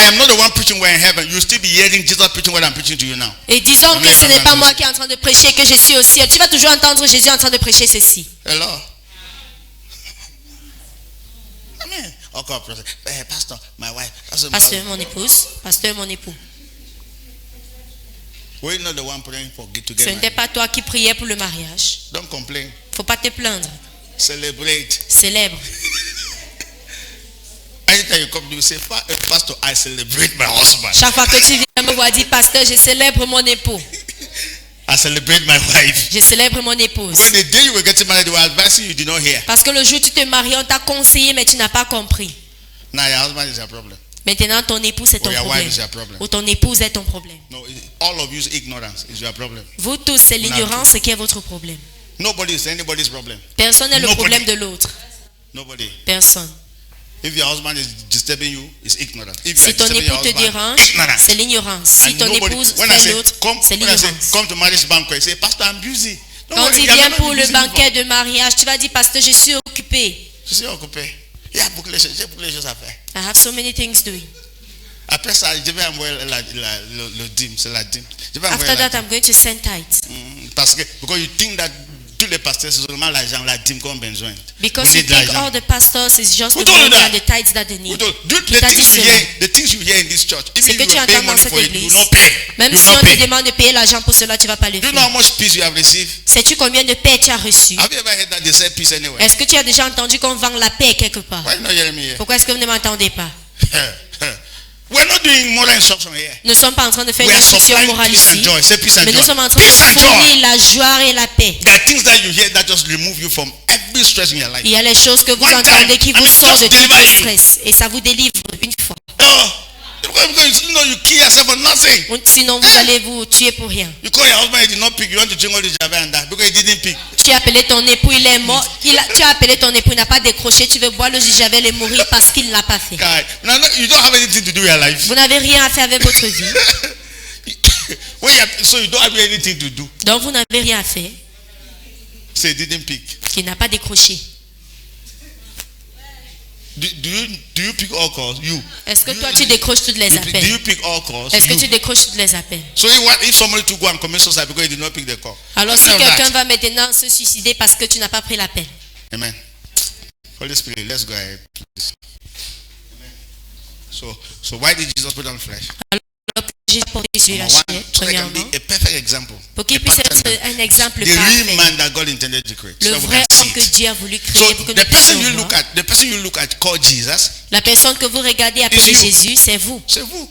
am not the one preaching when in heaven, you still be hearing Jesus preaching what I'm preaching to you now. Et disons que ce n'est pas moi qui est en train de prêcher, que je suis au ciel. Tu vas toujours entendre Jésus en train de prêcher ceci. Hello. Amen. Okay, pastor, my wife. Pasteur, mon épouse. Pasteur, mon époux. We're not the one praying for get Ce together. n'était pas toi qui priais pour le mariage. Don't complain. Faut pas te plaindre. Celebrate. Célèbre. Anytime you come, you say, Pastor, I celebrate my husband. Chaque fois que tu viens me voir, dis pasteur, je célèbre mon époux. I celebrate my wife. Je célèbre mon épouse. Because the day you were getting married, they were advising you did not hear. Parce que le jour où tu te maries, on t'a conseillé, mais tu n'as pas compris. Now your husband is your problem. Maintenant, ton époux, c'est ton Or your problème. wife is your problem. Ou ton épouse est ton problème. No, all of you's ignorance is your problem. Vous tous, c'est l'ignorance qui est votre problème. Nobody is anybody's problem. Personne n'est le Nobody. problème de l'autre. Nobody. Personne. If your husband is disturbing you, it's ignorance. If you Si are ton disturbing époux your te husband, dérange, ignorance. c'est l'ignorance. Si And ton nobody- épouse when I fait say, l'autre, c'est when I say, l'ignorance. come to marriage banquet, you say, Pastor, I'm busy. Don't Quand worry, il you are vient not pour le busy banquet before. de mariage, tu vas dire, pasteur, je suis occupé. Je suis occupé. Il y a beaucoup de choses à faire. I have so many things doing. Après ça, je vais envoyer le dîme, c'est la dîme. Je vais After envoyer la that, I'm going to send tithes. dîme. Parce que, because you think that tous les pasteurs, c'est seulement l'argent, la dîme qu'on a besoin. Because We you need think l'argent. all the pastors is just Who the told you money that? and the tithes that they need. The things you hear in this church, if Ce you que tu were paying entends dans money cette for it, you église, will not pay. même You will si on not te pay. demande de payer l'argent pour cela, tu vas pas le Do you know how faire. much peace you have received? Sais-tu combien de paix tu as reçu? Have you ever heard that they say peace anywhere? Est-ce que tu as déjà entendu qu'on vend la paix quelque part? Why not hearing me here? Pourquoi est-ce que vous ne m'entendez pas? We're not doing moral instruction here. Nous ne sommes pas en train de faire We une are instruction supplying morale peace and ici, joy. Say peace and mais nous joy. sommes en train de Peace and joy. fournir la joie et la paix. There are things that you hear that just remove you from every stress in your life. Il y a les choses que vous One time, entendez qui I vous mean, sortent de just tout deliver le you. stress et ça vous délivre une fois. No. Because you know you kill yourself for nothing. Sinon, vous allez vous tuer pour rien. You call your husband, he did not pick. You want to jingle the jabber and that because he didn't pick. Tu as appelé ton époux, il est mort. Tu as appelé ton époux, il n'a pas décroché. Tu veux boire le javel et mourir parce qu'il ne l'a pas fait. God, no, you don't have anything to do with your life. Vous n'avez rien à faire avec votre vie. So you don't have anything to do. Donc vous n'avez rien à faire. So he didn't pick. Qui n'a pas décroché. Do you pick all calls? You. Est-ce que toi tu décroches toutes les Do appels? you pick all calls? Est-ce que You. tu décroches toutes les appels? So if somebody to go and commit suicide because he did not pick the call. Alors si None of quelqu'un that. va maintenant se suicider parce que tu n'as pas pris l'appel. Amen. Holy Spirit, let's go ahead, please. Amen. So why did Jesus put on flesh? J'ai porté sur la Number one, chair, so that can premièrement, be a perfect example. pour qu'il A puisse pattern. être un exemple The real parfait. man that God intended to create. Le So we vrai can see homme que it. Dieu a voulu So créer pour que the nous person puissions you look voir. at, the person you look at called Jesus, La personne que vous regardez appelée you. Jésus, c'est vous. c'est vous.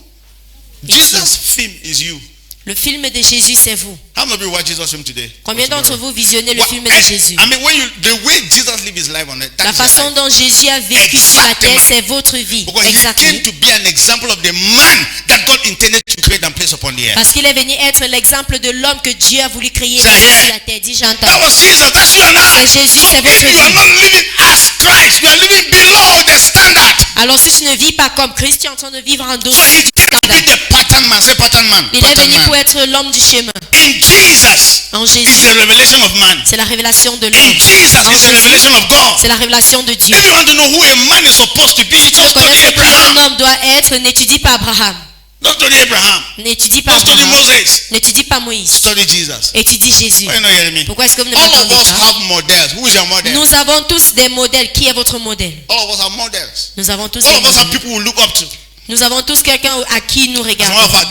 It's Jesus' film is you. Le film de Jésus, c'est vous. How many of you watch Jesus' film today? Combien Or d'entre tomorrow? vous visionnez le film de Jésus? I mean, the way Jesus lived his life on earth, La that is your façon life. dont Jésus a vécu sur la terre, Exactement. c'est votre vie. Because he came to be an example of the man that God intended to create and place upon the earth. Parce qu'il est venu être l'exemple de l'homme que Dieu a voulu créer Say, ici yeah. sur la terre. Dis, j'entends. That was Jesus. That's you and I. C'est Jésus, So c'est votre if you are vie. not living as Christ, you are living below the standard. Alors si tu ne vis pas comme Christ, tu es en train de vivre en So dessous he du came to be standard. the pattern man. Say pattern man. Il est Pattern venu man. pour être l'homme du chemin. In Jesus, En it's Jésus, the revelation of man. c'est la révélation de In l'homme. Jesus, En it's the Jésus, revelation of God. c'est la révélation de Dieu. If you want to know who a man is supposed to be, Si tu veux just study connaître qui un Abraham. homme doit être, n'étudie pas Abraham. Don't study Abraham. N'étudie pas Don't study Abraham. Moses. N'étudie pas Moïse. Study Jesus. Étudie Jésus. Why you not hearing me? Pourquoi est-ce que vous ne All of m'entendez us pas? have models. Who is your model? Nous avons tous des modèles. Qui est votre modèle? All of us have models. Nous avons tous All des of us have modèles. people we look up to. Nous avons tous quelqu'un à qui nous As a regardons. matter of fact,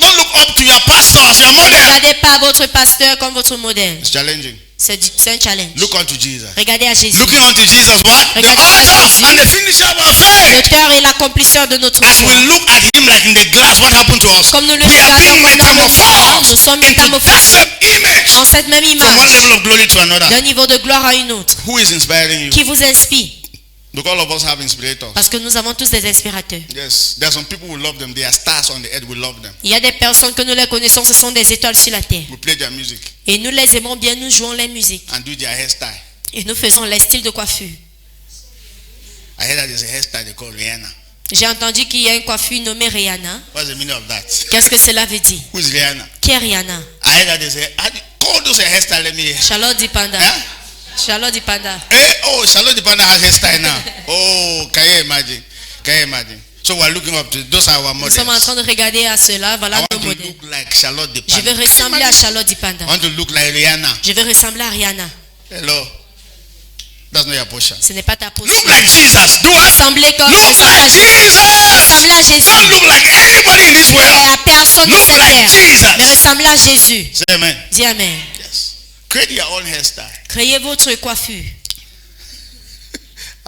don't look up to your pastor as your Ne model. regardez pas votre pasteur comme votre modèle. It's challenging. C'est un challenge. Look unto Jesus. Regardez à Jésus. Looking unto Jesus, what? The Regardez à author Jésus. and the finisher of our faith. L'auteur et l'accomplisseur de notre As foi. we look at him like in the glass, what happened to us? Comme nous le We are regardons being comme dans le miroir, metamorphosed nous sommes into that métamorphosés same image en cette même from one image, level of glory to another. d'un niveau de gloire à une autre. Who is inspiring you? Qui vous inspire? Look, all of us have inspirators. Parce que nous avons tous des inspirateurs. Yes, there are some people who love them. They are stars on the earth. We love them. Il y a des personnes que nous les connaissons, ce sont des étoiles sur la terre. We play their music Et nous les aimons bien, nous jouons les musiques. and do their hairstyle. Et nous faisons les styles de coiffure. I heard that there's a hairstyle they call Rihanna. J'ai entendu qu'il y a une coiffure nommée Rihanna. What's the meaning of that? Qu'est-ce que cela veut dire? Who is Rihanna? Qui est Rihanna? I heard that there's a call those a hairstyle. Let me hear. Charlotte Dipanda. Huh? Charlotte Dipanda. Hey, oh, Charlotte Dipanda has hairstyle now. Oh, can you imagine? Can you imagine? So we're looking up to those are our Nous models. sommes en train de regarder à cela. I Voilà want nos to modèles. look like Charlotte Je Depanda. veux ressembler à Charlotte Dipanda. I want to look like Rihanna. Je veux ressembler à Rihanna. Hello. That's not your portion. Ce n'est pas ta Look posture. like Jesus. Do it. Ressembler comme Look ressemble à like Jésus. Jesus. Ressembler à Jésus. Don't look like anybody in this Et world. à personne de Look cette like terre. Jesus. Mais ressembler à Jésus. Say amen. Dis Amen. Yes. Create your own hairstyle. Créez votre coiffure.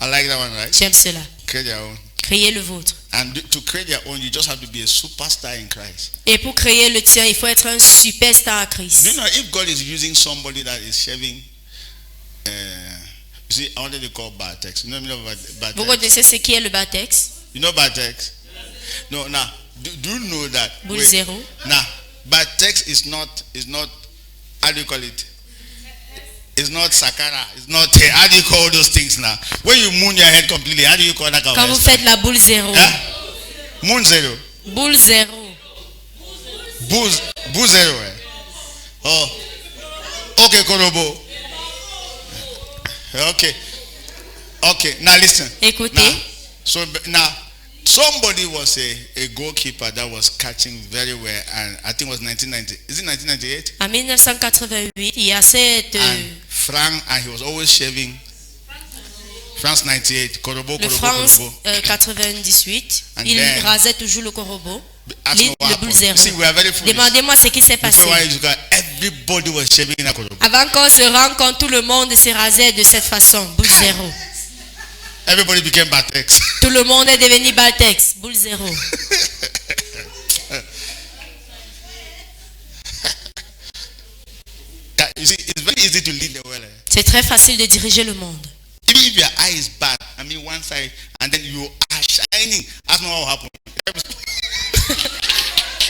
I like that one, right? J'aime cela. Create your own. Créez le vôtre. And to create your own, you just have to be a superstar in Christ. Et pour créer le tien, il faut être un superstar à Do you Christ. know if God is using somebody that is shaving, you see, I wanted to call Bartex. You know Vous Bartex? connaissez ce qui est le Batex? You know Bartex? No, now, do you know that? Boule wait, zéro. now, Bartex is not, how do you call it? It's not Sakara. It's not, how do you call those things now? When you moon your head completely, how do you call that kind Quand of vous hairstyle? faites la boule zéro. Huh? Moon zero. Boule zéro. Boo zero. Eh? Oh. Okay, Korobo. Okay. Okay. Now listen. Écoutez. Now, somebody was a goalkeeper that was catching very well, and I think it was 1990. Is it 1998? En 1988, il y a cette... And Frank, and he was always shaving. France 98. Korobo, le Korobo, France Korobo. 98, And il then- rasait toujours le corbeau. Ask me what Le boule happened. zéro. See, we are very foolish. Demandez-moi ce qui s'est passé. Before I used to go, everybody was shaving that Korobo. Avant qu'on se rende compte, tout le monde se rasait de cette façon. Boule zéro. Everybody became Batex. Tout le monde est devenu Baltex. Boule zéro. You see, it's very easy to lead the world. C'est très facile de diriger le monde. Even if your eye is bad, I mean one side, and then you are shining, that's not what will happen.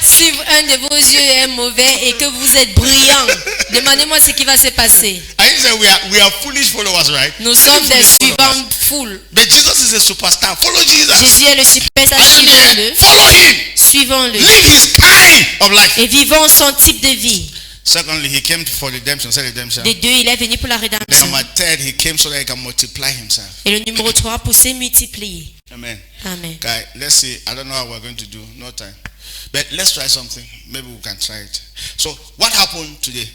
Si un de vos yeux est mauvais et que vous êtes brillant, demandez-moi ce qui va se passer. I didn't say we are foolish followers, right? Nous Very sommes des foolish followers. suivants full. But Jesus is a superstar. Follow Jesus. Jésus est le superstar, suivons-le. Follow him. Suivons-le. Live his kind of life. Et vivons son type de vie. Secondly, he came for redemption. Say redemption. Des deux, il est venu pour la Then rédemption. number third, he came so that he can multiply himself. Et le numéro 3, pour se multiplier. Amen. Amen. Guy, let's see. I don't know how we're going to do. No time. But let's try something. Maybe we can try it. So, what happened today?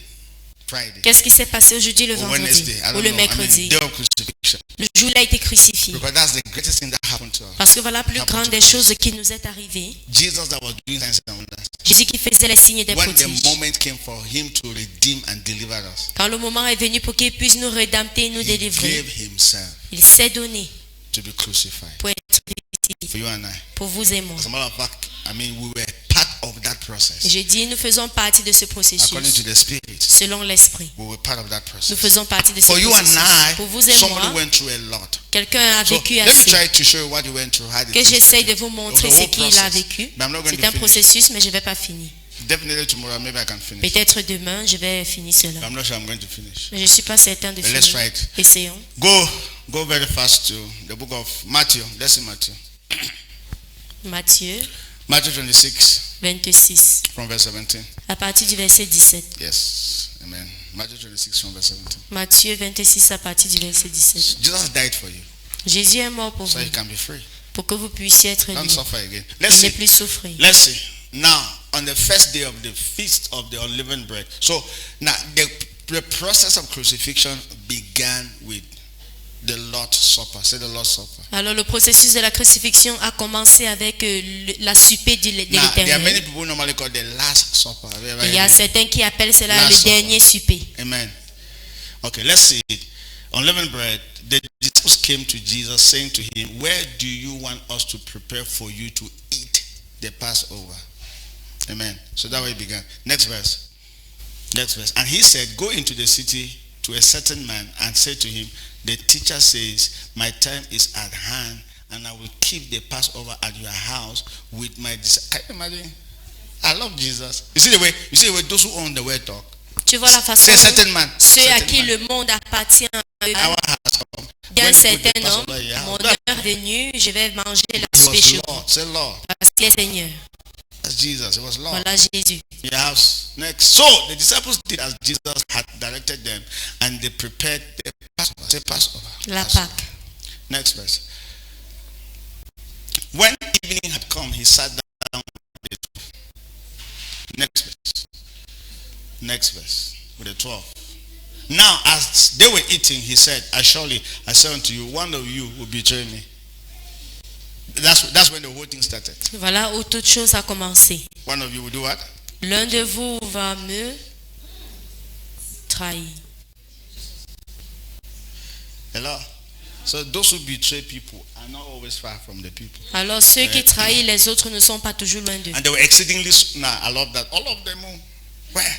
Friday. Qu'est-ce qui s'est passé aujourd'hui, le Or vendredi Wednesday. I ou don't le know. mercredi? Day of crucifixion. Le jour où il a été crucifié. Because that's the greatest thing that happened to us. Parce que voilà la plus grande des choses qui nous est arrivée. Jesus that was doing signs and wonders. Jésus qui faisait les signes des When the prodiges. moment came for him to redeem and deliver us, Quand le moment est venu pour qu'il puisse nous rédempter et nous he délivrer, gave himself il s'est donné to be crucified pour être for crucifié, you and I. pour vous et moi. As a matter of fact, I mean, we were part of that process. J'ai dit, nous faisons partie de ce According to processus, the Spirit, selon l'esprit. we were part of that Nous process. faisons partie de ce For you and processus. Pour vous I, et somebody moi, went through a lot. quelqu'un a So vécu let me assez. try to show you what he went through. How Que j'essaye de vous montrer ce qu'il a vécu. But I'm not going C'est to un finish. processus, mais je ne vais pas finir. Definitely tomorrow, maybe I can finish. Peut-être demain, je vais finir But cela. I'm not sure I'm going to finish. Mais je ne suis pas certain de But let's finir. try it. Essayons. Go very fast to the book of Matthew. Let's see Matthew. Matthieu Matthew 26 26, from verse 17. à partir du verset 17. Yes. Amen. Matthew 26 from verse 17. Matthieu 26, à partir du verset 17. Jesus died for you, Jésus est mort pour so vous, you can be free. pour que vous puissiez être Don't libres suffer again. et Let's ne see. plus souffrir. Let's see. Now, on the first day of the feast of the unleavened bread. So now the process of crucifixion began with the Lord's Supper. Say the Lord's Supper. Alors le processus de la crucifixion a commencé avec la supper de Now, there are many l'Éternel. people who normally call the Last Supper. Have you ever Il y a heard it? certains qui appellent cela Last le Supper. dernier souper. Amen. Okay, let's see it. Unleavened bread. The disciples came to Jesus saying to him, "Where do you want us to prepare for you to eat the Passover?" Amen. So that way it began. Next verse. Next verse. And he said, "Go into the city to a certain man and say to him, the teacher says, my time is at hand, and I will keep the Passover at your house with my disciples." Can you imagine? I love Jesus. You see the way those who own the word talk. Tu vois la façon Say dont certain man. ceux à certain qui man. le monde appartient, Our house come. d'un When you put the certain homme, Passover in your mon house, heure venu, je vais manger la It souper was chez vous. Lord. Say Lord. Parce qu'il est Seigneur. That's Jesus. It was Lord. Voilà Jésus. Your house. Next. So the disciples did as Jesus had directed them, and they prepared the Passover. Say Passover. La Passover. Pâque. Next verse. When evening had come, he sat down with the 12. Next verse. Next verse. With the 12. Now, as they were eating, he said, Surely I say unto you, one of you will betray me. That's when the whole thing started. Voilà où toute chose a commencé. One of you will do what? L'un de vous va me trahir. Hello? So those who betray people are not always far from the people. Alors ceux qui trahissent les autres ne sont pas toujours loin d'eux. And they were exceedingly, I love that. All of them, where?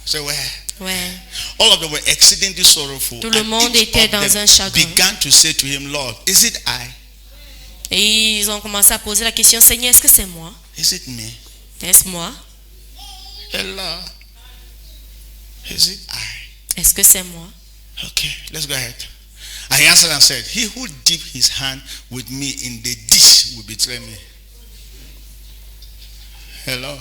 Say where? Ouais. All of them were exceedingly sorrowful. Tout le monde était dans un chagrin. Began to say to him, Lord, is it I? Et ils ont commencé à poser la question, Seigneur, est-ce que c'est moi? Is it me? Est-ce moi? Hello? Is it I? Est-ce que c'est moi? Okay, let's go ahead. And he answered and said, He who dipped his hand with me in the dish will betray me. Hello?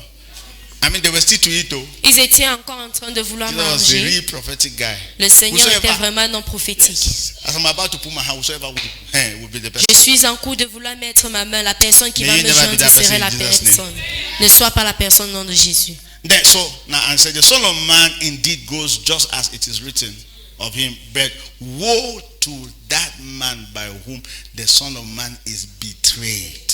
I mean, they were still to eat though. Ils étaient encore en train de vouloir Jesus was a manger. real prophetic guy. Le Seigneur était vraiment non prophétique. Yes. As I'm about to put my hand, whosoever will be the person. Je suis en cours de vouloir mettre ma main. La personne qui May va you me never be joindre that serait person la in Jesus' personne. Ne sois pas la personne au nom de Jésus. Then, so now and said, the Son of Man indeed goes just as it is written of him, but woe to that man by whom the Son of Man is betrayed.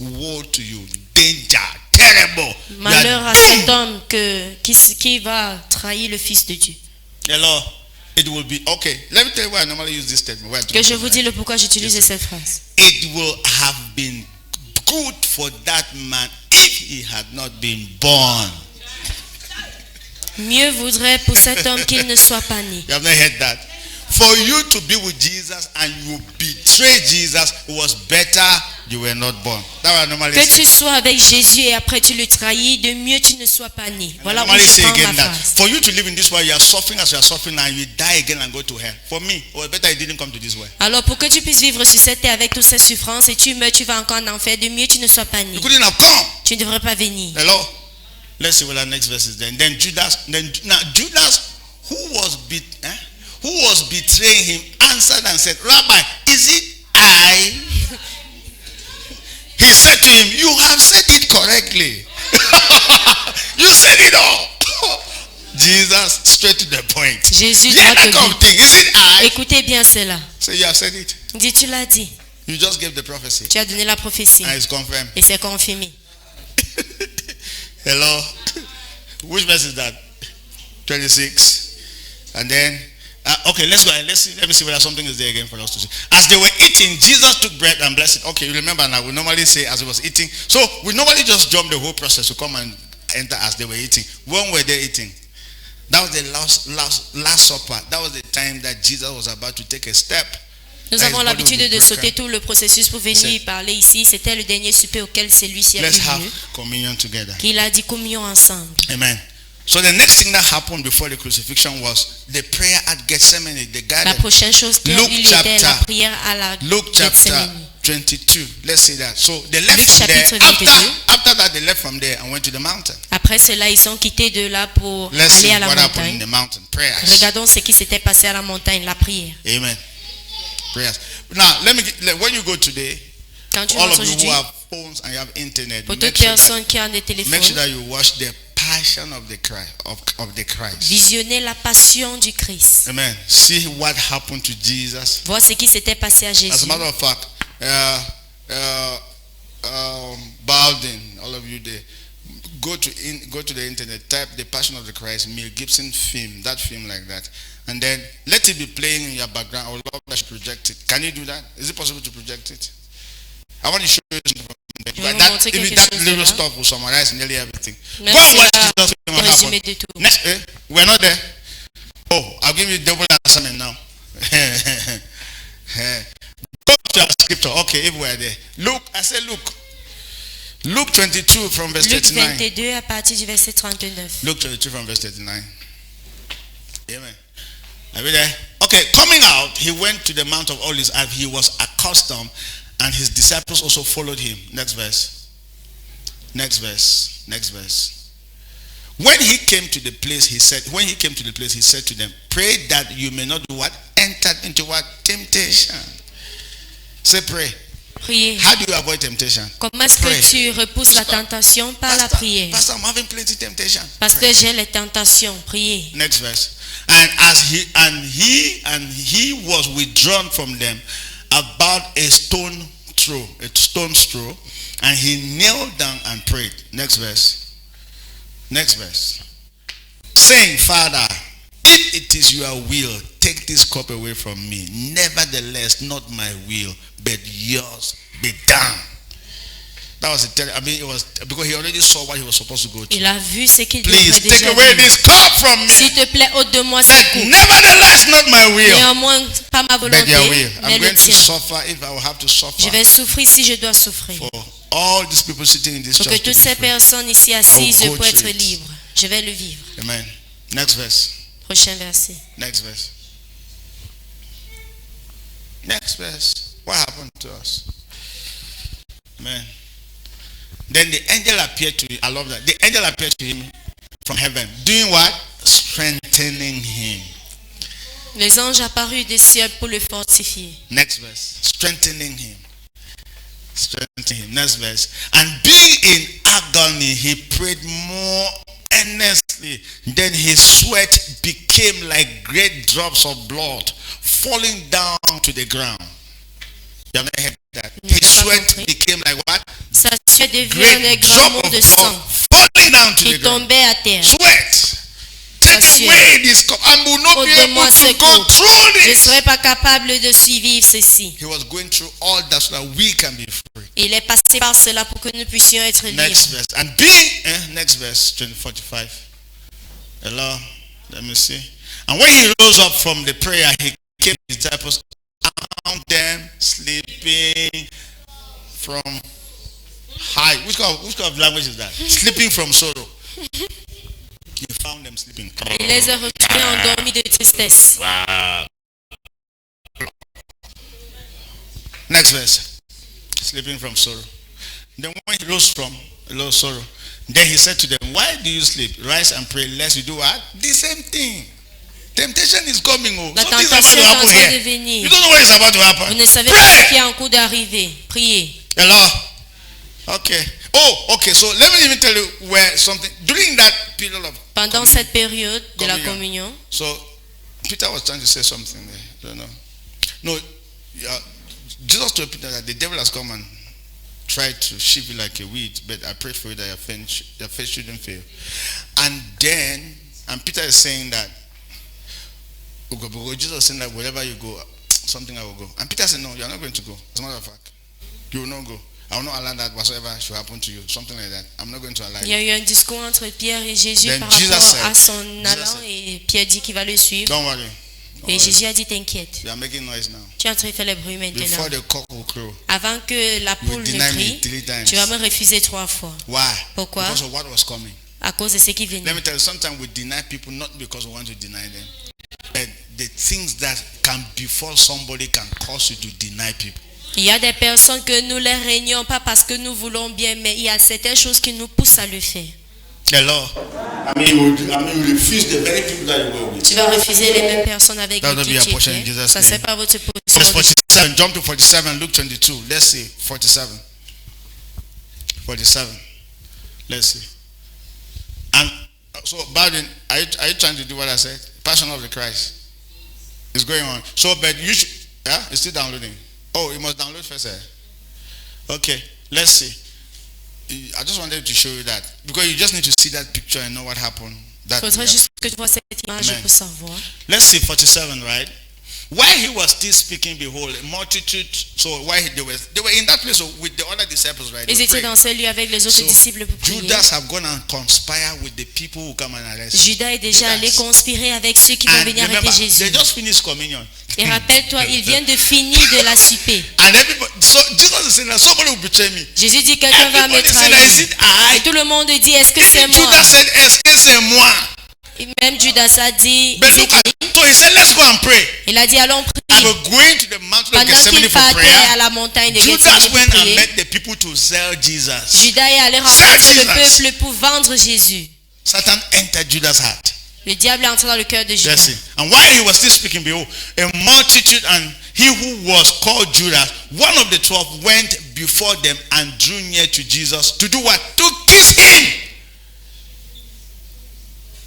Woe to you, danger, terrible. Malheur à cet homme qui va trahir le Fils de Dieu. Hello, it will be okay. Let me tell you why I normally use this statement. Que je vous dis le pourquoi j'utilise cette phrase. It will have been good for that man if he had not been born. Mieux vaudrait pour cet homme qu'il ne soit pas né. You have not heard that. For you to be with Jesus and you betray Jesus, it was better you were not born. That what I normally Que say. tu sois avec Jésus et après tu le trahis, de mieux tu ne sois pas né. Voilà où I normally say je prends again ma that phrase. for you to live in this world, you are suffering as you are suffering and you die again and go to hell. For me, it was better you didn't come to this world. Alors pour que tu puisses vivre sur cette terre avec toutes ces souffrances et tu meurs, tu vas encore en enfer, de mieux tu ne sois pas né. You couldn't have come. Tu ne devrais pas venir. Hello? Let's see what our next verse is then. Then Judas, who was betraying him, answered and said, Rabbi, is it I? He said to him, you have said it correctly. You said it all. Jesus, straight to the point. Jésus Yeah, doit that kind of te thing. Is it I? écoutez bien cela. So you have said it. Dis, tu l'as dit. You just gave the prophecy. Tu as donné la prophétie. And it's confirmed. Et c'est confirmé. Hello? Which verse is that? 26. And then, okay, let's go ahead. Let me see whether something is there again for us to see. As they were eating, Jesus took bread and blessed it. Okay, you remember now, we normally say as he was eating. So we normally just jump the whole process to come and enter as they were eating. When were they eating? That was the last supper. That was the time that Jesus was about to take a step. Nous avons l'habitude de sauter tout le processus pour venir parler ici. C'était le dernier souper auquel celui-ci a eu Let's have lieu. communion together. Qu'il a dit communion ensemble. Amen. So the next thing that happened before the crucifixion was the prayer at Gethsemane, the La garden. prochaine chose qui a eu lieu était la prière à la Luke chapter Gethsemane. 22. Let's see that. So they left Luc from there. chapitre 22. After that, they left from there and went to the mountain. Après cela, ils sont quittés de là pour Let's see aller à la what happened in montagne. the mountain. Prayers. Regardons ce qui s'était passé à la montagne, la prière. Amen. Prayers. Now, when you go today, Quand tu all rentres of you aujourd'hui, who have phones and you have internet, pour make toute sure personne qui a des that téléphones, you watch the passion of the Christ. Of the Christ. visionnez la passion du Christ. Amen. See what happened to Jesus. Voir ce qui s'était passé à As Jésus. a matter of fact, Baldwin, all of you there, go to the internet, type the Passion of the Christ, Mel Gibson film, that film like that, and then let it be playing in your background. I would love that you project it. Can you do that? Is it possible to project it? I want to show you something from there. Je vais vous That, montrer even quelque that chose de little là. stuff will summarize nearly everything. Même Go and si watch la- Jesus film what résumé happened. de tout. Next, we're not there. Oh, I'll give you double assignment now. Go to our scripture. Okay, if we're there. Luke, I said Luke. Luke 22 from verse Luc 39. 22 à partir du verset 39. Luke 22 from verse 39. Amen. Are we there? Okay, coming out, he went to the Mount of Olives as he was accustomed, and his disciples also followed him. Next verse. Next verse. Next verse. When he came to the place, he said to them, pray that you may not do what? Enter into what? Temptation. Say pray. Priez. How do you avoid temptation? Comment est-ce Pray. que tu repousses la tentation? Par la prière. Pastor, I'm having plenty temptation. Parce que j'ai les tentations. Priez. Next verse. And he was withdrawn from them about a stone's throw, and he knelt down and prayed. Next verse. Next verse. Saying, Father, if it is your will, take this cup away from me. Nevertheless, not my will, but yours be done. That was it was because he already saw what he was supposed to go to. Il a vu ce qu'il Please devrait take déjà away vivre. this cup from me. S'il te plaît, ôte de moi ce But coup. nevertheless, not my will, Néanmoins, pas ma but volonté, your will. mais I'm le going to tien. suffer if I will have to Je suffer vais souffrir si je dois souffrir. for all these people sitting in this Pour que church to toutes be ces free. personnes ici assises go pour être through it. libres. Je vais le vivre. Amen. Next verse. Prochain verset. Next verse. Next verse. What happened to us? Amen. Then the angel appeared to him. I love that. The angel appeared to him from heaven. Doing what? Strengthening him. Les anges apparus des cieux pour le fortifier. Next verse. Strengthening him. Strengthening him. Next verse. And being in agony, he prayed more earnestly. Then his sweat became like great drops of blood falling down to the ground. You have never heard that? His sweat became like what? Sa sueur devient Great des grands drop mots of de blood sang falling down to qui the ground. tombaient à terre. Sweat. Take sueur. away this cup. I will not be able Ôte-moi ce to go coup. through Je ne this. serai pas capable de suivre ceci. He was going through all that so that we can be free. Il est passé par cela pour que nous puissions être libres. Next verse. And being, next verse, 45. Hello, let me see. And when he rose up from the prayer, he came to his disciples, found them sleeping from high. Which kind of language is that? Sleeping from sorrow. He found them sleeping. Il les a retrouvés endormis de tristesse. Next verse. Sleeping from sorrow. Then when he rose from a little sorrow, then he said to them, why do you sleep? Rise and pray lest you do what? The same thing. Temptation is coming. Oh. La Something is about tentation to est en happen train de here. venir. You don't know what is about to happen. Vous ne savez pas ce qui Pray. est en cours d'arriver. Priez. Hello? Okay. Oh, okay. So let me even tell you where something, during that period of Pendant communion- cette période de la communion. communion, So Peter was trying to say something there. I don't know. No, Jesus told Peter that the devil has come and tried to shift you like a weed, but I pray for you that your faith shouldn't fail. And Peter is saying that, because Jesus is saying that wherever you go, something I will go. And Peter said, no, you are not going to go. As a matter of fact, you will not go. I will not allow that whatsoever should happen to you. Something like that. I'm not going to allow il y a it. eu un discours entre Pierre et Jésus Then par Jesus rapport said- à son Jesus allant said- et Pierre dit qu'il va le suivre. Don't worry. Don't Et worry. Jésus a dit t'inquiète. You are making noise now. Tu es en train de faire les bruits maintenant. Before the cock will crow, Avant que la you poule will ne deny me crie, 3 times. tu vas me refuser 3 fois. Why? Pourquoi? Because of what was coming. À cause de ce qui Let venait. me tell you, sometimes we deny people not because we want to deny them, but the things that can befall somebody can cause you to deny people. Il y a des personnes que nous les régnons pas parce que nous voulons bien, mais il y a certaines choses qui nous poussent à le faire. Hello. You refuse the very people that you were with. Tu vas refuser les mêmes personnes avec That will qui be tu your portion in étais. Jesus' Ça name. c'est pas votre Verse position. 47. Jump to 47. Luke 22. Let's see. 47. 47. Let's see. And so, Bowden, are you trying to do what I said? Passion of the Christ is going on. So, but you should. Yeah, it's still downloading. Oh, you must download first. Okay. Let's see. I just wanted to show you that because you just need to see that picture and know what happened. That Faudrait juste que tu vois cette image Amen. pour savoir. Let's see 47, right? While he was still speaking, behold, a multitude. So while they were in that place with the other disciples, right? They Ils were étaient praying. dans ce lieu avec les autres So, disciples pour prier. Judas have gone and conspired with the people who come and arrest him. Judas est déjà allé Judas. conspirer avec ceux qui vont And venir remember, arrêter Jésus. they just finished communion. Et rappelle-toi, ils viennent de finir de la souper. And everybody, so Jesus is saying that somebody will betray me. Jésus dit quelqu'un va me Everybody say that, is trahir. it I? Et tout le monde dit est-ce que c'est Even moi? Judas said, est-ce que c'est moi? Et même Judas a dit, But look at, so he said, let's go and pray. il a dit allons And prier. we're going to the mountain of Pendant Gethsemane qu'il for partait prayer. à la montagne de Judas Gethsemane went pour and prier, met the people to sell Jesus. Judas est allé rencontrer Jesus. le peuple pour vendre Jésus. Satan entered Judas' heart. Le diable est entré dans le cœur de Judas. Let's see. And while he was still speaking, behold, a multitude, and he who was called Judas, one of the 12, went before them and drew near to Jesus to do what? To kiss him.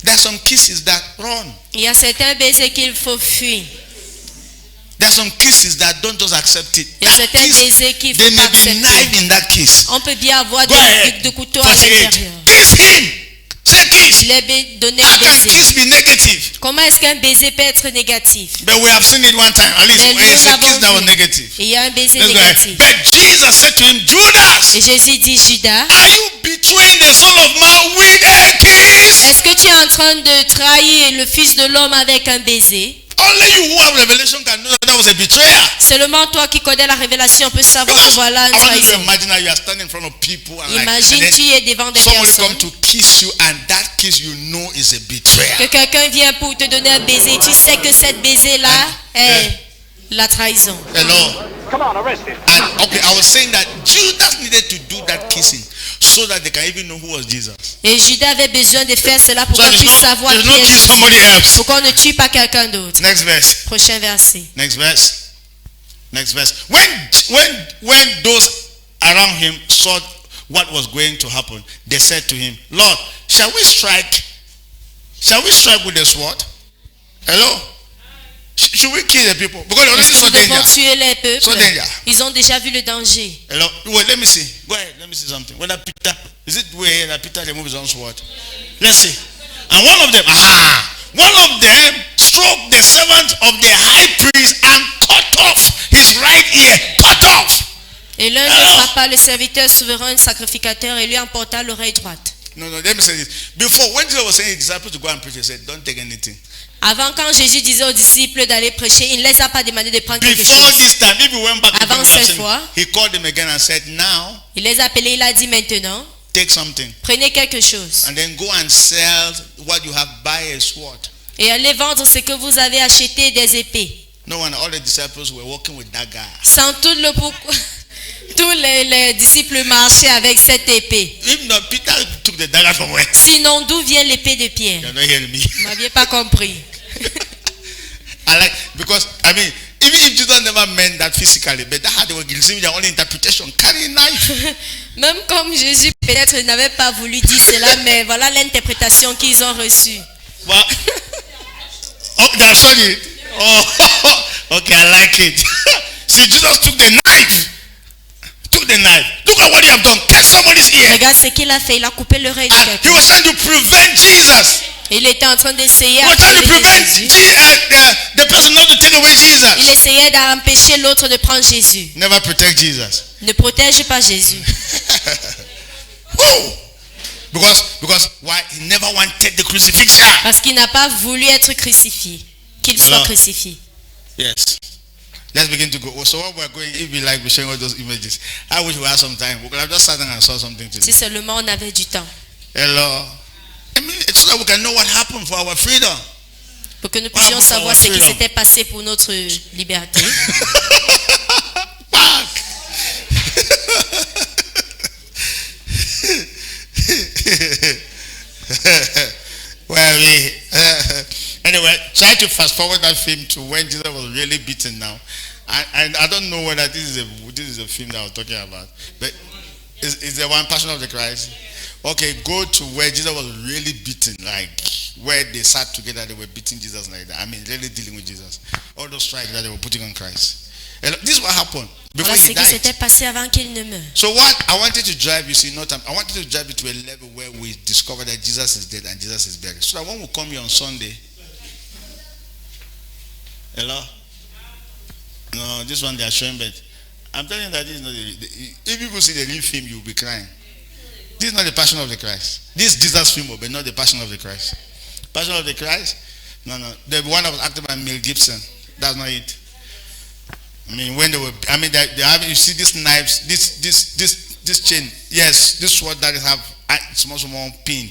There are some kisses that run. Il y a certains baisers qu'il faut fuir. There are some kisses that don't just accept it. Il y a That certains kiss, baisers qu'il there faut pas may be accepter. knife in that kiss. On peut bien avoir Go ahead. de couteaux à 48. l'intérieur. Kiss him. Say kiss. Il est donné How un can baiser. kiss be negative? Comment est-ce qu'un baiser peut être négatif? But we have seen it one time. At least Mais nous it's a kiss that was l'avons vu. negative. Il y a un baiser Let's go ahead. négatif. But Jesus said to him, Judas, Et Jésus dit, Judas, are you betraying the Son of Man with a kiss? est-ce que tu es en train de trahir le Fils de l'homme avec un baiser? Only you who have revelation can know that that was a betrayal. Seulement toi qui connais la révélation peux savoir que Because voilà une I want you to trahison. imagine how you are standing in front of people and, Imagine like, and tu es devant des somebody personnes, come to kiss you and that kiss you know is a betrayal. que quelqu'un vient pour te donner un baiser, tu sais que cette baiser-là est la trahison. Hello. Come on, arrest him. And okay, I was saying that Judas needed to do that kissing so that they can even know who was Jesus. Et Judas avait besoin de faire cela pour So qu'on there's puisse savoir not qui est kill Jésus. somebody else. Pour qu'on ne tue pas quelqu'un d'autre. Next verse. Prochain verset. Next verse. Next verse. When those around him saw what was going to happen, they said to him, Lord, shall we strike with the sword? Hello? Should we kill the people? Because they already Est-ce que saw nous devons danger. tuer les peuples? So danger. Ils ont déjà vu le danger. Hello? Wait, let me see. Go ahead. Let me see something. Whether Peter, is it way that Peter removed his own sword? Let's see. And one of them struck the servant of the high priest and cut off his right ear. Cut off. Et l'un d'eux frappa le serviteur souverain sacrificateur et lui emporta l'oreille droite. No, let me say this. Before, when Jesus was saying his disciples to go and preach, he said, don't take anything. Avant, quand Jésus disait aux disciples d'aller prêcher, il ne les a pas demandé de prendre quelque Before chose. this time, if you went back to Avant the cette lesson, fois, he called them again and said, now, il les a appelés, il a dit maintenant, take something. prenez quelque chose And then go and sell what you have, buy a sword. et allez vendre ce que vous avez acheté, des épées. No one, all the disciples were walking with that guy. Sans tout le pourquoi, tous les disciples marchaient avec cette épée. If not, Peter took the dagger from where? Sinon, d'où vient l'épée de Pierre? You're not hearing me. Vous m'aviez pas compris. I like, because, I mean, even if Jesus never meant that physically, but that had they were receiving their own interpretation, carrying knife. Même comme Jésus peut-être n'avait pas voulu dire cela, mais voilà l'interprétation qu'ils ont reçue. Well, oh, they have said it. Oh, okay, I like it. See, Jesus took the knife. Look at what he have done. Cut somebody's ear. Regarde ce qu'il a fait, il a coupé l'oreille de And he quelqu'un. was trying to prevent Jesus. Il était en train d'essayer He was trying to d'enlever prevent Jésus. the person not to take away Il Jesus. essayait d'empêcher l'autre de prendre Jésus. Never protect Jesus. Ne protège pas Jésus. Woo! Because why? He never wanted the crucifixion. Parce qu'il n'a pas voulu être crucifié. Qu'il soit Alors. crucifié. Yes. Let's begin to go. So what we're going, if we like, we're showing all those images. I wish we had some time. We could have just sat down and saw something today. Si seulement on avait du temps. Hello. I mean, it's so that we can know what happened for our freedom. Pour que nous puissions Wow, savoir ce qui freedom. s'était passé pour notre liberté. Back. Well, anyway, try to fast forward that film to when Jesus was really beaten now. And I don't know whether this is a film that I was talking about. But is the one Passion of the Christ? Okay, go to where Jesus was really beaten, like where they sat together, they were beating Jesus like that. I mean, really dealing with Jesus. All those strikes that they were putting on Christ. And this is what happened before Voilà ce he qui s'était died. passé avant qu'il ne meure. So what I wanted to drive, you see, I wanted to drive you to a level where we discover that Jesus is dead and Jesus is buried. So that when we come here on Sunday, hello? No, this one they are showing, but I'm telling you that this is not if people see the real film, you'll be crying. This is not the Passion of the Christ. This is Jesus' film, but not the Passion of the Christ. Passion of the Christ? No. The one that was acted by Mel Gibson. That's not it. I mean, when they were, I mean, they have, you see these knives, this chain, yes, this sword that have a small pin,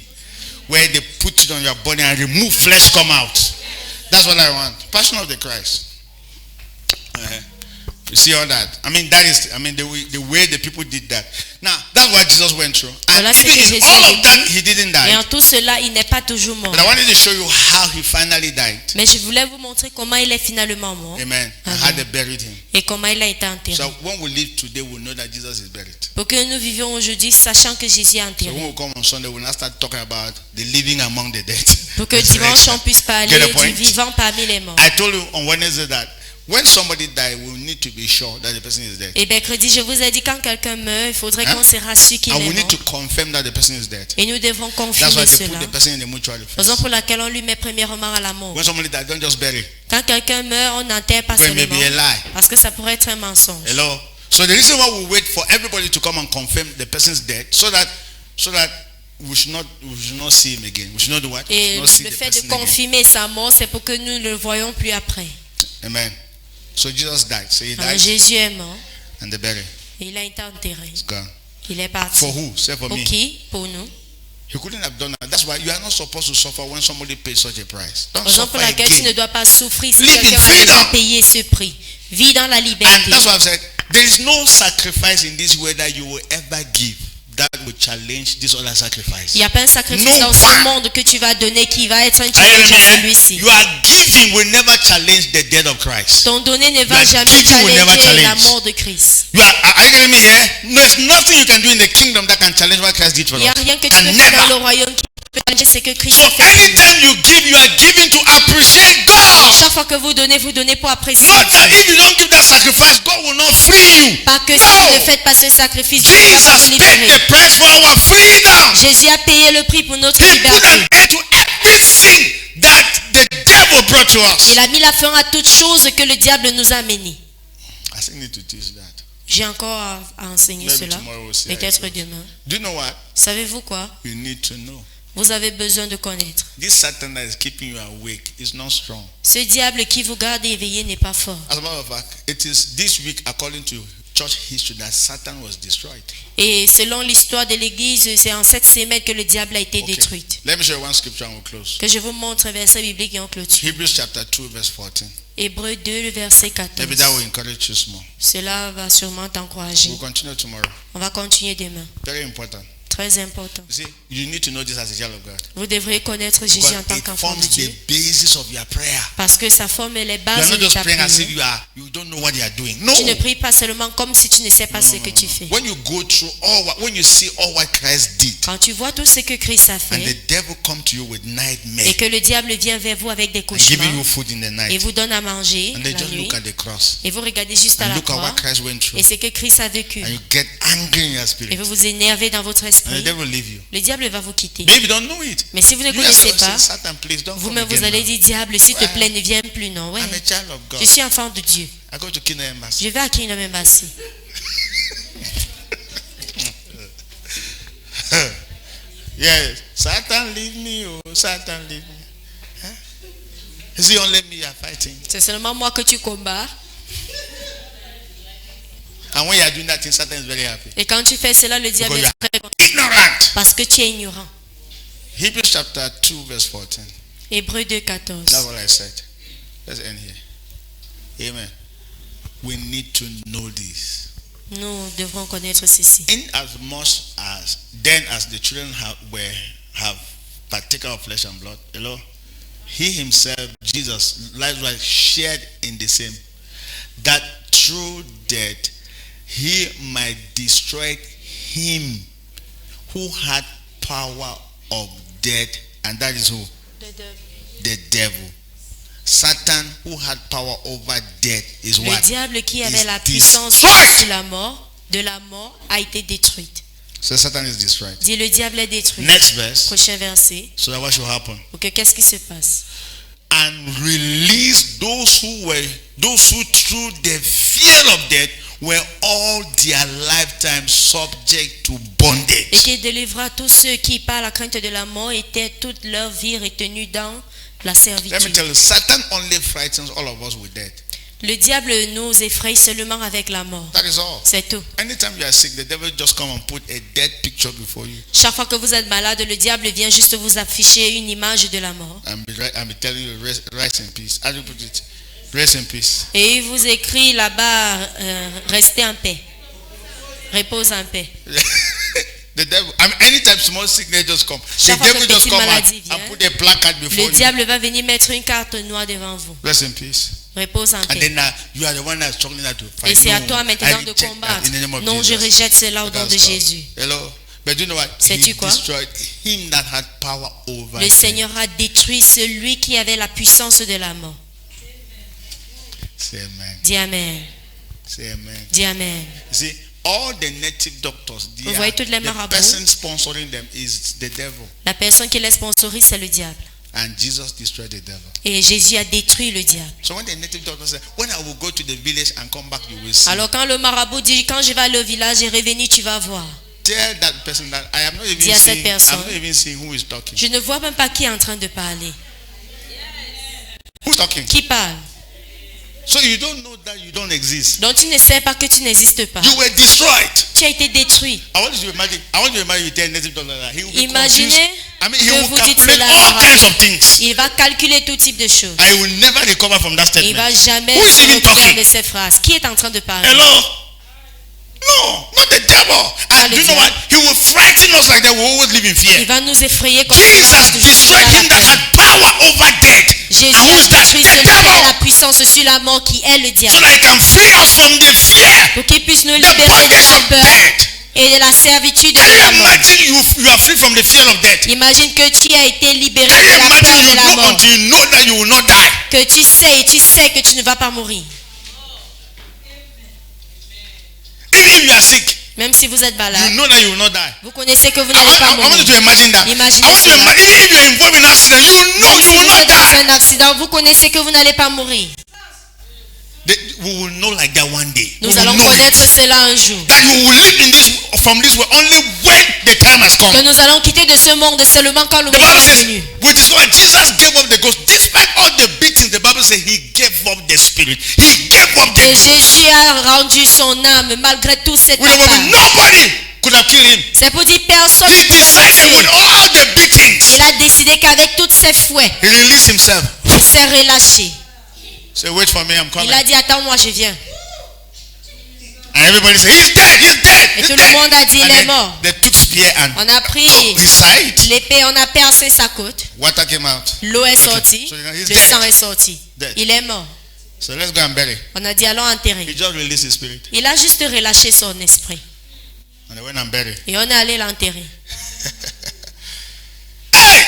where they put it on your body and remove flesh come out. That's what I want. Passion of the Christ. You see all that? I mean, the way the people did that. Now, that's what Jesus went through. And Voilà ce que even in Jésus all a of that, he didn't Et en die. tout cela, il n'est pas toujours mort. But I wanted to show you how he finally died. Mais je voulais vous montrer comment il est finalement mort. Amen. And Amen. how they buried him. Et comment il a été enterré. So when we live today, we know that Jesus is buried. Pour que nous vivions aujourd'hui sachant que Jésus est So enterré. when we come on Sunday, we'll now start talking about the living among the dead. Pour que dimanche on puisse parler Get the du point? vivant parmi les morts. I told you on Wednesday that when somebody dies, we need to be sure that the person is dead. Et mercredi, je vous ai dit quand quelqu'un meurt, il faudrait qu'on se rassure qu'il And est we need mort. to confirm that the person is dead. Et nous devons That's confirmer why they put cela. the person in the mortuary Raison first. pour laquelle on lui met premièrement à la mort. When somebody dies, don't just bury. Quand quelqu'un meurt, on n'enterre pas Because it may seulement. be a lie. Parce que ça pourrait être un mensonge. Hello. So the reason why we wait for everybody to come and confirm the person's dead, so that we should not see him again. We should not do what? Et Not see le the fait de person again. confirmer sa mort, c'est pour que nous ne le voyons plus après. Amen. So Jesus died. So he Alors, died Jésus est mort and they buried. et il a été enterré. It's gone. Il est parti. For who? Say for Pour me. qui? Pour nous. He couldn't have done that. That's why you are not supposed to suffer when somebody pays such a price. Don't Raison suffer pour laquelle tu ne again. dois pas souffrir si Live in quelqu'un a déjà freedom. payé ce prix. Vis dans la And liberté. that's why I've said there is no sacrifice in this world that you will ever give that will challenge this other sacrifice. Il n'y a pas un sacrifice No dans ce one. monde que tu vas donner qui va être un Are you challenge à hearing me? celui-ci. Your giving will never challenge the death of Christ. Ton donné ne va Your jamais giving will never challenger la challenge. mort de Christ. Are you hearing me here? There's nothing you can do in the kingdom that can challenge what Christ did for Il n'y a us. rien que tu And peux faire dans le never. royaume qui peut challenger ce que Christ So a fait pour nous. anytime you give, you are giving to appreciate God. Chaque fois que vous donnez pour apprécier. Not that if you don't give that sacrifice, God will not free you. Pas que si No. vous ne faites pas ce sacrifice, Dieu ne va pas vous Jesus paid libérer. the price for our freedom. Jésus a payé le prix pour notre He put liberté. an end to everything that the devil brought to us. Il a mis la fin à toute chose que le diable nous a mené. I still need to teach that. J'ai encore à enseigner Maybe cela. tomorrow we'll see how it Peut-être goes. demain. Do you know what? Savez-vous quoi? You need to know. Vous avez besoin de connaître. This Satan that is keeping you awake is not strong. Ce diable qui vous garde éveillé n'est pas fort. As a matter of fact, it is this week, according to church history, that Satan was destroyed. Et selon l'histoire de l'Église, c'est en cette semaine que le diable a été Okay. détruit. Let me show you one scripture and we'll close. Que je vous montre un verset biblique et en clôture. Hebrews chapter 2, verse 14. Hébreux 2, le verset 14. Maybe that will encourage you small. Cela va sûrement t'encourager. We'll continue tomorrow. On va continuer demain. Very important. Très important. You see, you need to know this as a child of God. Vous devrez connaître Jésus en Because tant it qu'enfant de forms Dieu. the basis of your prayer. Parce que ça forme les You are bases not de just ta praying as if prière. you don't know what you are doing. No. Tu ne pries pas seulement comme si tu ne sais pas ce que tu fais. When you go through when you see all what Christ did, Quand tu vois tout ce que Christ a and fait the devil come to you with et nightmare, que le diable vient vers vous avec des and giving you cauchemars food in the et night, vous donne à manger and they la just nuit look at the cross et vous regardez juste à and la look at croix what Christ went through, et ce que Christ a vécu and you get angry in your et spirit, vous vous énervez dans votre and the esprit, devil leave you. le diable va vous quitter. But if you don't know it, Mais si vous ne you connaissez yourself pas, say, Satan, please don't come vous-même vous again allez now. dire diable, s'il te plaît, ne viens plus, non? Ouais. I'm a child of God. Je suis enfant de Dieu. I go to Kingdom Embassy. Je vais à Kingdom Embassy. Yes, Satan leave me, oh, Satan leave me. Huh? Is it only me you are fighting? C'est seulement moi que tu combats. And when you are doing that thing, Satan is very happy. Et quand tu fais cela, le diable Because est très content Ignorant. parce que tu es ignorant. Hebrews chapter 2, verse 14. Hébreux 2, 14. That's what I said. Let's end here. Amen. We need to know this. Nous devrons connaître ceci. In as much as then as the children have partaken of flesh and blood, hello, he himself, Jesus, likewise shared in the same, that through death he might destroy him who had power of death, and that is who? The devil. Satan, who had power over death, is Le what? diable qui avait Is la puissance destroyed. sur la mort, de la mort, a été détruite. So Satan is destroyed. Dis le diable est détruit. Next verse. Prochain verset. So that what should happen? Ok, qu'est-ce qui se passe? And release those who through the fear of death were all their lifetime subject to Et bondage. qui délivra tous ceux qui, par la crainte de la mort, étaient toute leur vie retenus dans la Let me servitude. tell you, Satan only frightens all of us with death. Le diable nous effraie seulement avec la mort. That is all. C'est tout. Anytime you are sick, the devil just come and put a dead picture before you Chaque fois que vous êtes malade, le diable vient juste vous afficher une image de la mort. and be telling you rest in peace. How do you put it? Rest in peace. Et il vous écrit là-bas, restez en paix. Repose en paix. The devil, anytime small sickness just come, the Chaque fois devil que just petite come maladie and vient, put a placard before Le you. diable va venir mettre une carte noire devant vous. Rest in peace. Repose en And paix. then you are the one that's struggling to fight. Et c'est à No, toi I maintenant de reject that combattre. in the name of Non, je Jesus. rejette cela au Let nom us de stop. Jésus. Hello. But you know what? Sais-tu He quoi? destroyed him that had power over Le death. Seigneur a détruit celui qui avait la puissance de la mort. Say amen. Dis Amen. Say amen. Dis Amen. You see, all the native doctors, Vous voyez toutes les the marabouts? person sponsoring them is the devil. La personne qui les sponsorise, c'est le diable. And Jesus destroyed the devil. Et Jésus a détruit le diable. So when the native doctor said, when I will go to the village and come back, you will see. Alors quand le marabout dit, quand je vais aller au village et revenir, tu vas voir. Tell that person that I am not even Dis à cette seeing, personne. I'm not even seeing who is talking. Je ne vois même pas qui est en train de parler. Who's talking? Qui parle? So you don't know that you don't exist. Donc tu ne sais pas que tu n'existes pas. You were destroyed. Tu as été détruit. I want you to imagine you tell a native doctor that he will be Imaginez confused. I mean, he que will vous dites calculate cela à all kinds Marabout. of things. Il va calculer tout type de choses. I will never recover from that Il va statement. jamais Who is se even retenir talking? de ces phrases. Qui est en train de parler? Hello? No, not the devil. And le you know diable. what? He will frighten us like that. We always live in Il fear. va nous effrayer comme ça. On Jesus reste toujours destroyed dans la him that peur. had power over death. Jésus And a who's that? détruit The celui qui a la devil. puissance sur la mort qui est le So diable. that he can free us from the fear, Pour qu'il puisse nous the libérer de bondage la of peur death. et de la servitude Can de you la mort. imagine you are free from the fear of death? Imagine que tu as été libéré Can de you la peur imagine de you la know mort. until you know that you will not die? Que tu sais que tu ne vas pas mourir. Even if you are sick, Même si vous êtes you malade, know that you will not die. vous connaissez que vous I n'allez pas want you mourir. to imagine that. Imaginez I want you to cela. imagine if you are involved in an accident, you know Même you si will vous not êtes dans die. un accident, vous connaissez que vous n'allez pas mourir. We will know like that one day. Nous We will allons know connaître it. cela un jour. That you will live in this from this world only when the time has come. Que nous allons quitter de ce monde seulement quand le The moment Bible est says, venu. we discover Jesus gave up the ghost. Despite all the beatings, the Bible says he gave up the spirit. He gave up the Et ghost. Jésus a rendu son âme malgré tout cet We will attaque. nobody could have killed him. C'est pour dire personne He ne pouvait le decided with tuer. all the beatings, Il a décidé qu'avec toutes ses fouets, he released himself. il s'est relâché. Say, wait for me, I'm coming. Il a dit, attends-moi, je viens. And everybody said, he's dead, he's dead, Et he's tout dead. le monde a dit, il And est then mort. they took spear and On a pris cut his side. l'épée, on a percé sa côte. Water came out. L'eau est Okay. sortie. So he's Le dead. sang est sorti. Dead. Il est mort. So let's go and bury. On a dit, allons He enterrer. just released his spirit. Il a juste relâché son esprit. And they went and buried. Et on est allé l'enterrer. Hey!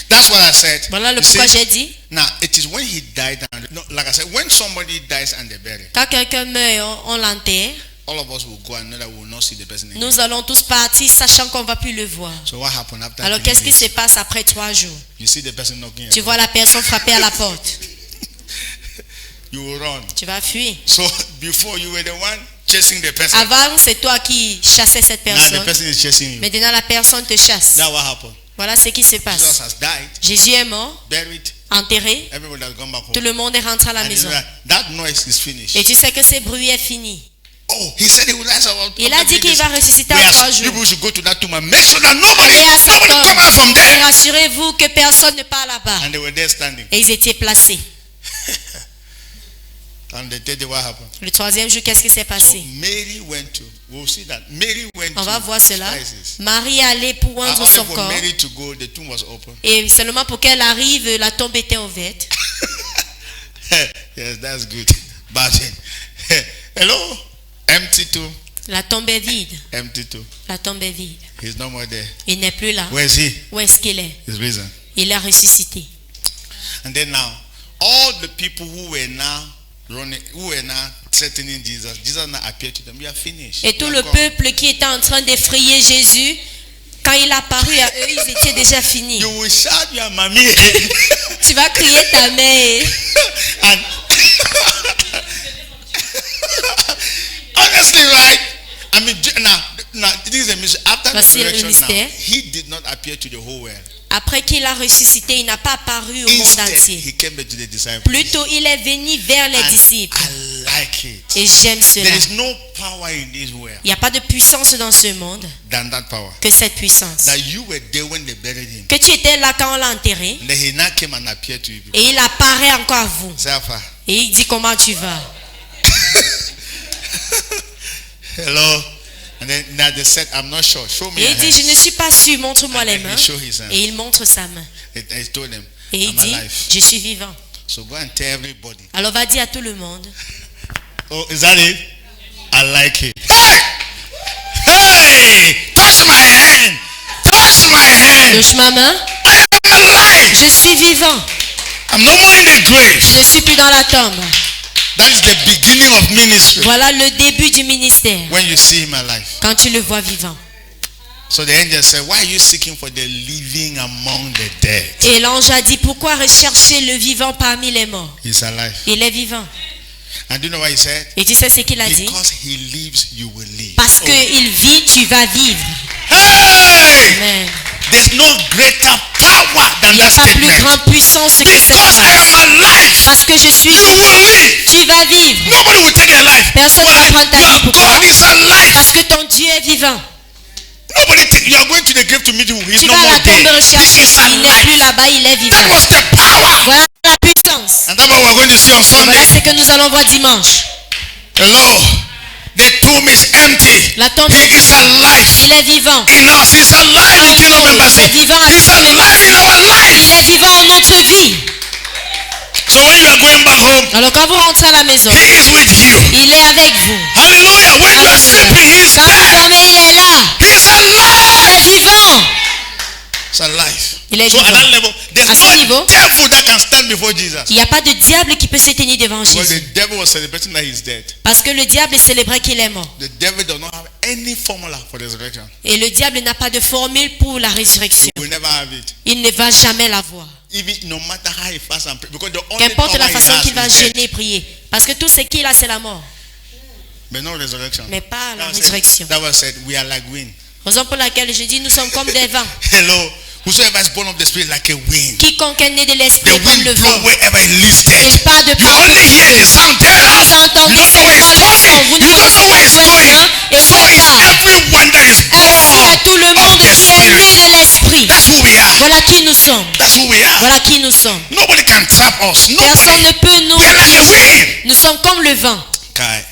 That's what I said. Voilà le You see? pourquoi j'ai dit, Now, it is when he died, and no, like I said, when somebody dies and they bury, quand quelqu'un meurt, on l'enterre. all of us will go and know that we will not see the person again. Nous allons tous partir sachant qu'on ne va plus le voir. So what happened after Alors 3 qu'est-ce qui days? se passe après 3 jours? You see the person knocking at Tu you. vois la personne frapper à la porte. You will run. Tu vas fuir. So before you were the one chasing the person. Avant, c'est toi qui chassais cette Now the personne. person is chasing you. Maintenant, la personne te chasse. That's what happened. Voilà ce qui se Jesus passe. has died, Jésus est mort, buried. enterré. Everybody has gone back home. Tout le monde est rentré à la And you maison. know that noise is finished. Et tu sais que ce bruit est fini. Oh, he said he would rise about. Il a dit qu'il va ressusciter en Whereas 3 jours. people should go to that tomb and make sure that nobody Allez à cette come out from tombe et there. rassurez-vous que personne ne part là-bas. And they were there standing. Et ils étaient placés. And the third day, what happened? Le 3e jour, qu'est-ce qui s'est So passé? Mary went to. We'll see that. Mary went On va to voir cela. spices. Marie allait pour And rendre only son for corps. Mary to go, the tomb was open. Et seulement pour qu'elle arrive, la tombe était ouverte. Yes, that's good. But hello, empty too. La tombe est vide. Empty too. La tombe est vide. He's no more there. Il n'est plus là. Where is he? Où est-ce qu'il est? He's risen. Il a ressuscité. And then now, all the people who were now running, who were now threatening Jesus, Jesus now appeared to them. You are finished. Et You tout are le gone. peuple qui était en train d'effrayer Jésus, quand il a apparu à eux, ils étaient déjà finis. You will shout your mommy. Tu vas crier ta mère. And honestly, right? I mean, now this is a mystery. After the Voici le resurrection, now, mystère. he did not appear to the whole world. Après qu'il a ressuscité, il n'a pas apparu au monde Instead, entier. he came back to the disciples. Plutôt, il est venu vers les And disciples. I like it. Et j'aime cela. There is no power in this world Il n'y a pas de puissance dans ce monde than that power. que cette puissance. That you were there when they buried him. Que tu étais là quand on l'a enterré And then he now came and appeared to you. et il apparaît encore à vous. Say, Alpha, Et il dit, comment tu vas? Hello. And then now they said, I'm not sure. Show me Et your il dit, je hands. ne suis pas sûr, montre-moi And les then mains. he showed his hands. Et il montre sa main. I told him, Et il I'm dit, alive. je suis vivant. So go and tell everybody. Alors va dire à tout le monde, Oh, is that it? I like it. Hey! Hey! Touch my hand! Touch my hand! touche ma main, I am alive! je suis vivant. I'm no more in the grave. Je ne suis plus dans la tombe. That is the beginning of ministry. Voilà le début du ministère. When you see him alive. Quand tu le vois vivant. So the angel said, why are you seeking for the living among the dead? Et l'ange a dit, pourquoi rechercher le vivant parmi les morts? He's alive. Il est vivant. And do you know what he said? Et tu sais ce qu'il a dit? Because he lives, you will live. Parce qu'il vit, tu vas vivre. Hey! Amen. There's no greater power than Il n'y a that pas plus statement. grande puissance que cette Because I phrase. am alive, Parce que je suis you vivant, will live. tu vas vivre. Nobody will take your life. Personne ne va Why? prendre ta vie. Your Pourquoi? God is alive. Parce que ton Dieu est vivant. Nobody take, you are going to the grave to meet him. He's Tu no vas à more la tombe there. rechercher. He is Il n'est plus alive. là-bas, il est That vivant. was the power. Voilà la puissance. And that's what we're going to see on Voilà Sunday. ce que nous allons voir dimanche. Hello. The tomb is empty. La tombe He est is vide. alive. Il est vivant. In us, he's alive in Kingdom Embassy. Il est vivant avec He's alive in our life. Il est vivant en notre vie. So when you are going back home, Alors quand vous rentrez à la maison, he is with you. il est avec vous. Hallelujah. When you are sleeping, he is Quand vous there. dormez, il est là. He's alive. Il est vivant. It's alive. Il est So at vivant. that level, there's À ce niveau, no devil that can stand before Jesus. il n'y a pas de diable qui peut se tenir devant Because Jésus. the devil was celebrating that he's dead. Parce que le diable célébrait qu'il est mort. The devil does not have any formula for the resurrection. Et le diable n'a pas de formule pour la résurrection. He will never have it. Il ne va jamais l'avoir. Even no matter how he fasts and pray, because the only Qu'importe power la he façon has qu'il va is death. jeûner et prier. Parce que tout ce qu'il a, c'est la mort. But no resurrection. Mais pas la That was résurrection. said, that was said, we are like wind. Raison pour laquelle je dis, nous sommes comme des vents. Hello. Whosoever is born of the spirit like a wind. Quiconque est né de The l'esprit comme wind le blow vent. wherever it listed. Il part de You partout. only hear the sound. Tell us. Vous entendez You don't know where it's seulement le son. going. Vous You don't know where it's ne going. comprenez et So c'est is pas. everyone that is Ainsi born est tout le of monde the qui est né spirit. de l'esprit. That's who we are. Voilà qui nous sommes. That's who we are. Voilà qui nous sommes. Nobody can trap us. Personne Nobody. ne peut nous We are like the piéger. wind. Nous sommes comme le vent. Kai,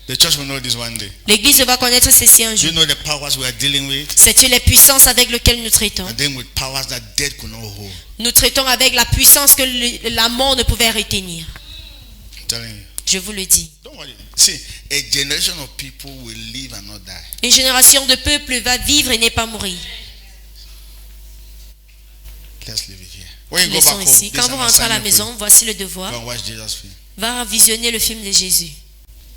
the church will know this one day. L'église va connaître ceci un Do jour. you know the powers we are dealing with? C'est les puissances avec lesquelles nous traitons. We're dealing with powers that death could not hold. Nous traitons avec la puissance que la mort ne pouvait retenir. I'm telling you. Je vous le dis. Don't worry. See, a generation of people will live and not die. Une génération de peuple va vivre et n'est pas mourir. Let's leave it here. When you go Laissons back ici. home, Quand this vous is an rentrez à la assignment for maison, voici le devoir. you. Go and watch Jesus film. Va visionner le film de Jésus.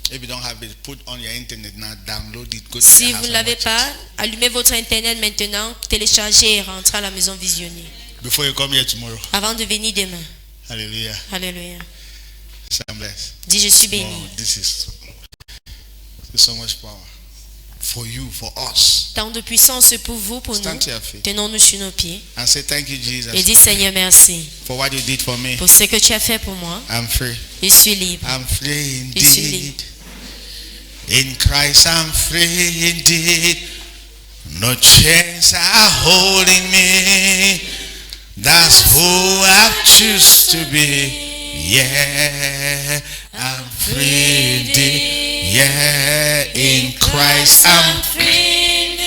If you don't have it, put on your internet now, download it, go to Si your vous house ne and l'avez watch pas, allumez votre internet maintenant, téléchargez et rentrez à la maison visionner. it. Before you come here tomorrow. Avant de venir demain. Hallelujah. Alléluia. Say I'm blessed. Dis, je suis béni. Oh, this is so much power. For you, for us. Tant de puissance pour vous, pour Stand nous. to your feet Tenons-nous sur nos pieds. and say thank you, Jesus, Et dis, Seigneur, merci for what you did for me. pour ce que tu as fait pour moi. I'm free. Je suis libre. I'm free Je suis indeed. libre. In Christ I'm free indeed. No chains are holding me. That's who I choose to be. Yeah, I'm free indeed. Yeah, in Christ I'm free.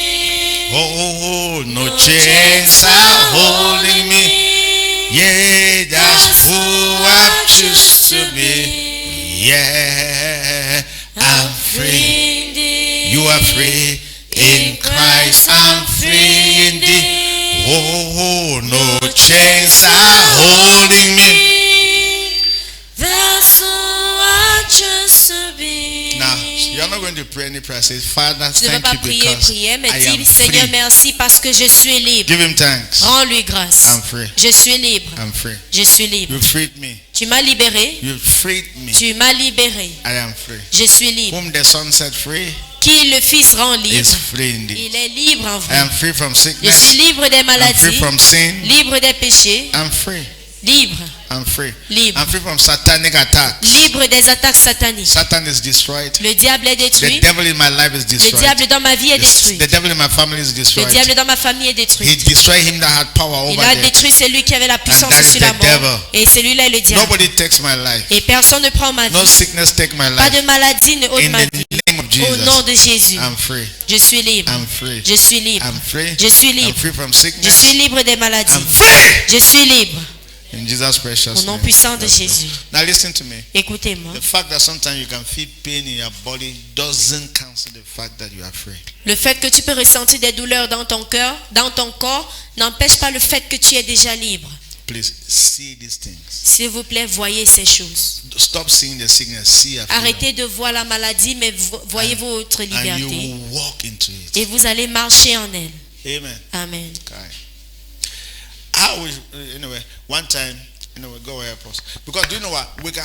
Oh, no chains are holding me. Yeah, that's who I choose to be. Yeah, I'm free. You are free. In Christ I'm free indeed. Oh, no chains are holding me. That's who I choose to be. Now, you're not going to pray any prayer. Say, Father, Tu ne vas thank pas you prier, because prier, mais I am dis, Seigneur, free. merci parce que je suis libre. Give him thanks. Rends-lui grâce. I'm free. Je suis libre. I'm free. Je suis libre. You freed me. Tu m'as libéré. You freed me. Tu m'as libéré. I am free. Je suis libre. Whom the Son set free Qui le Fils rend libre, is free indeed. il est libre en I vrai. am free from Je suis sickness. libre des I'm free maladies, from sin. libre des péchés. I'm free. Libre. I'm free. Libre. I'm free from satanic attacks. Libre des attaques sataniques. Satan is destroyed. Le diable est The détruit. devil in my life is Le destroyed. diable dans ma vie est détruit. The devil in my family is Le destroyed. diable dans ma famille est He détruit. destroyed him that had power Il over a them. détruit celui qui avait la puissance that is sur la the mort. devil. Et celui-là est le diable. Nobody takes my life. Et personne ne prend ma No vie. sickness take my Pas de life. maladie ne ôte In ma the vie. name of Au nom Jesus, de Jésus. I'm free. Je suis libre. I'm free. Je suis libre. I'm free. Je suis I'm libre. free from Je sickness. suis libre des maladies. I'm free. Je suis libre. In Jesus' precious Au nom name. puissant de Jésus. Now listen to me. Écoutez-moi. The fact that sometimes you can feel pain in your body doesn't cancel the fact that you are free. Le fait que tu peux ressentir des douleurs dans ton cœur, dans ton corps, n'empêche pas le fait que tu es déjà libre. Please see these things. S'il vous plaît, voyez ces choses. Stop seeing the sickness. See your freedom. Arrêtez de voir la maladie, mais voyez votre And you liberté. will walk into it. Et vous allez marcher en elle. Amen. Amen. Okay. I always, anyway, one time, we go help us. Because do you know what? We can